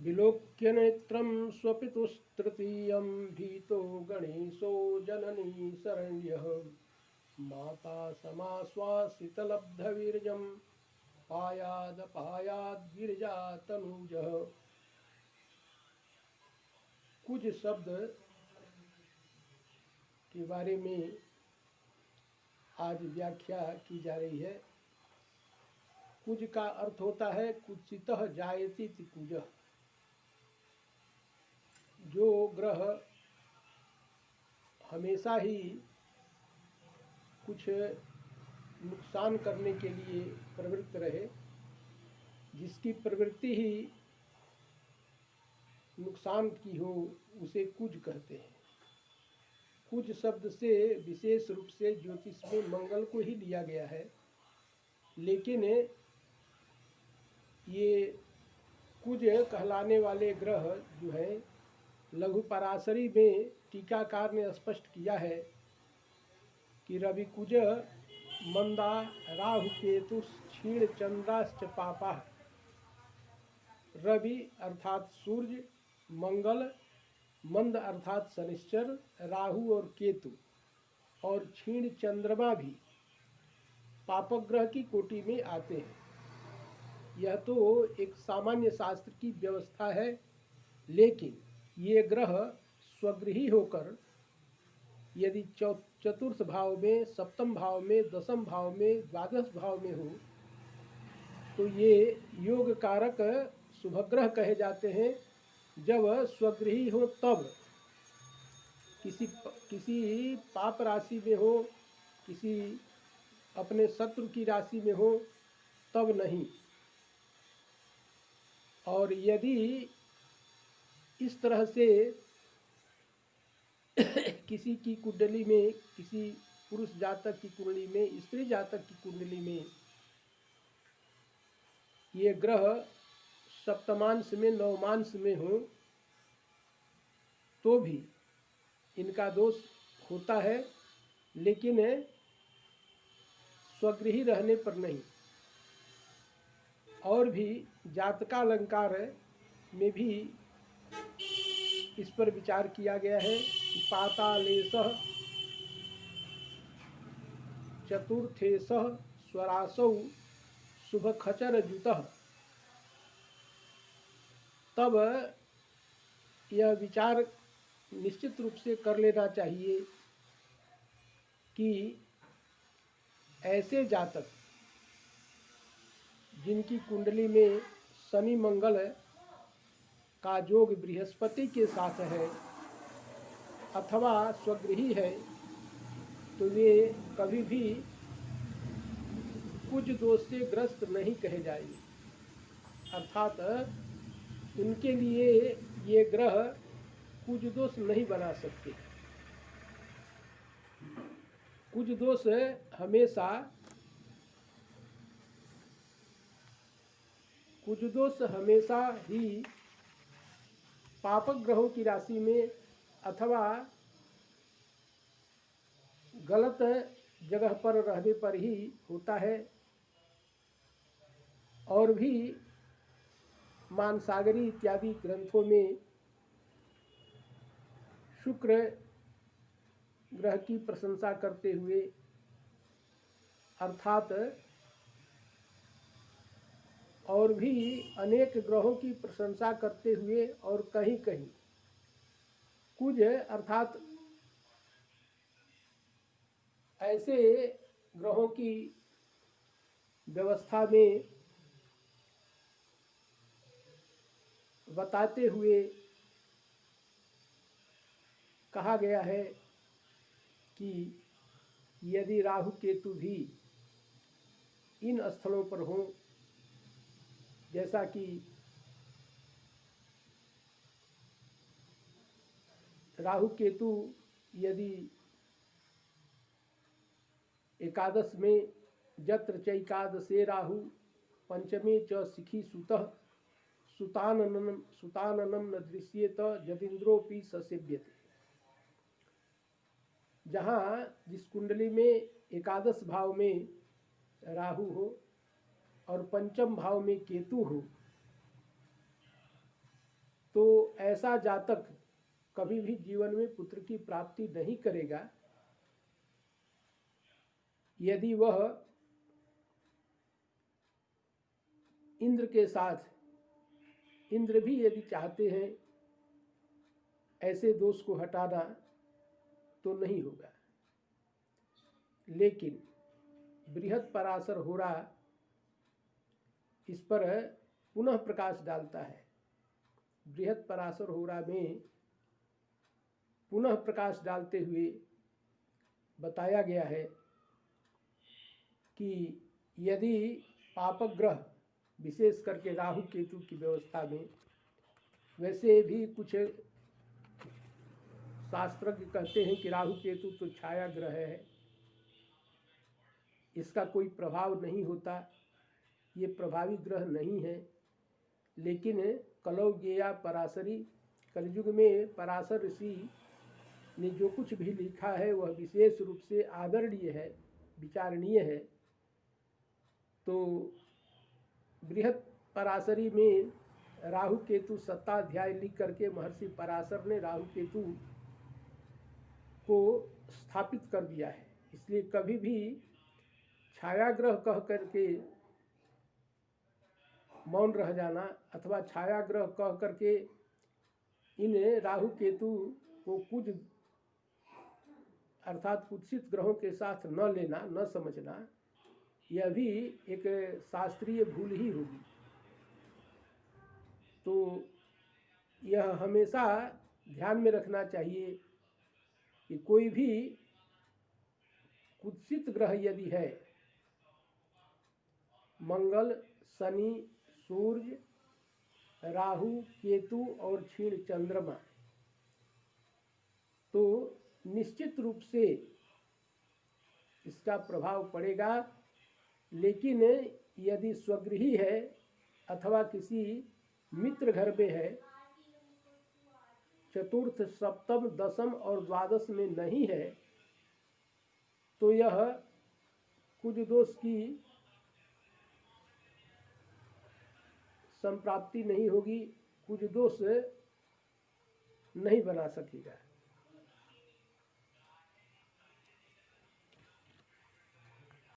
विलोक्य नेत्रं स्वपितुस्तृतीयं भीतो गणेशो जननी शरण्यः माता समाश्वासितलब्धवीर्यं पायादपायाद् गिरिजातनूजः। कुछ शब्द के बारे में आज व्याख्या की जा रही है। कुज का अर्थ होता है कुत्सितः जायति इति कुजः। जो ग्रह हमेशा ही कुछ नुकसान करने के लिए प्रवृत्त रहे, जिसकी प्रवृत्ति ही नुकसान की हो, उसे कुज कहते हैं। कुज शब्द से विशेष रूप से ज्योतिष में मंगल को ही लिया गया है, लेकिन ये कुज कहलाने वाले ग्रह जो है, लघु पराशरी में टीकाकार ने स्पष्ट किया है कि रवि कुज मंदा राहु केतु क्षीण चंद्राश्च पापा। रवि अर्थात सूर्य, मंगल, मंद अर्थात शनिश्चर, राहु और केतु और क्षीण चंद्रमा भी पापक ग्रह की कोटि में आते हैं। यह तो एक सामान्य शास्त्र की व्यवस्था है, लेकिन ये ग्रह स्वगृही होकर यदि चतुर्थ भाव में, सप्तम भाव में, दसम भाव में, द्वादश भाव में हो तो ये योग कारक शुभग्रह कहे जाते हैं। जब स्वगृही हो तब, किसी पाप राशि में हो, किसी अपने शत्रु की राशि में हो तब नहीं। और यदि इस तरह से किसी की कुंडली में, किसी पुरुष जातक की कुंडली में, स्त्री जातक की कुंडली में ये ग्रह सप्तमांश में, नवमांश में हो तो भी इनका दोष होता है, लेकिन स्वगृही रहने पर नहीं। और भी जातकालंकार में भी इस पर विचार किया गया है कि पातालेशः चतुर्थेशः स्वरासौ शुभखचरजुतः। तब यह विचार निश्चित रूप से कर लेना चाहिए कि ऐसे जातक जिनकी कुंडली में शनि मंगल का योग बृहस्पति के साथ है अथवा स्वगृही है, तो वे कभी भी कुछ दोष से ग्रस्त नहीं कहे जाएंगे। अर्थात उनके लिए ये ग्रह कुछ दोष नहीं बना सकते। कुछ दोष हमेशा ही पापक ग्रहों की राशि में अथवा गलत जगह पर रहने पर ही होता है। और भी मानसागरी इत्यादि ग्रंथों में शुक्र ग्रह की प्रशंसा करते हुए, अर्थात और भी अनेक ग्रहों की प्रशंसा करते हुए, और कहीं कहीं कुछ अर्थात ऐसे ग्रहों की व्यवस्था में बताते हुए कहा गया है कि यदि राहु केतु भी इन स्थलों पर हों, जैसा कि राहु केतु यदि एकादश में यत्र चैकादशे राहु पंचमे च शिखी सुतः सुताननं न दृश्येत यदिन्द्रोपि ससेव्यते। जहाँ जिस कुंडली में एकादश भाव में राहु हो और पंचम भाव में केतु हो, तो ऐसा जातक कभी भी जीवन में पुत्र की प्राप्ति नहीं करेगा यदि वह इंद्र के साथ, इंद्र भी यदि चाहते हैं ऐसे दोष को हटाना तो नहीं होगा। लेकिन बृहत पराशर होरा इस पर पुनः प्रकाश डालता है। बृहत पराशर होरा में पुनः प्रकाश डालते हुए बताया गया है कि यदि पापक ग्रह, विशेष करके राहु केतु की व्यवस्था में, वैसे भी कुछ शास्त्रज्ञ कहते हैं कि राहु केतु तो छाया ग्रह है, इसका कोई प्रभाव नहीं होता, ये प्रभावी ग्रह नहीं है। लेकिन कलौज्ञेया पराशरी, कलयुग में पराशर ऋषि ने जो कुछ भी लिखा है वह विशेष रूप से आदरणीय है, विचारणीय है। तो बृहत पराशरी में राहु केतु सत्ताध्याय लिख करके महर्षि पराशर ने राहु केतु को स्थापित कर दिया है। इसलिए कभी भी छायाग्रह कह करके मौन रह जाना अथवा छायाग्रह कह करके इन राहु केतु को कुछ अर्थात कुत्सित ग्रहों के साथ न लेना, न समझना, यह भी एक शास्त्रीय भूल ही होगी। तो यह हमेशा ध्यान में रखना चाहिए कि कोई भी कुत्सित ग्रह यदि है, मंगल, शनि, सूर्य, राहु, केतु और क्षीण चंद्रमा, तो निश्चित रूप से इसका प्रभाव पड़ेगा। लेकिन यदि स्वगृही है अथवा किसी मित्र घर में है, चतुर्थ, सप्तम, दशम और द्वादश में नहीं है, तो यह कुछ दोष की संप्राप्ति नहीं होगी, कुछ दोष नहीं बना सकेगा।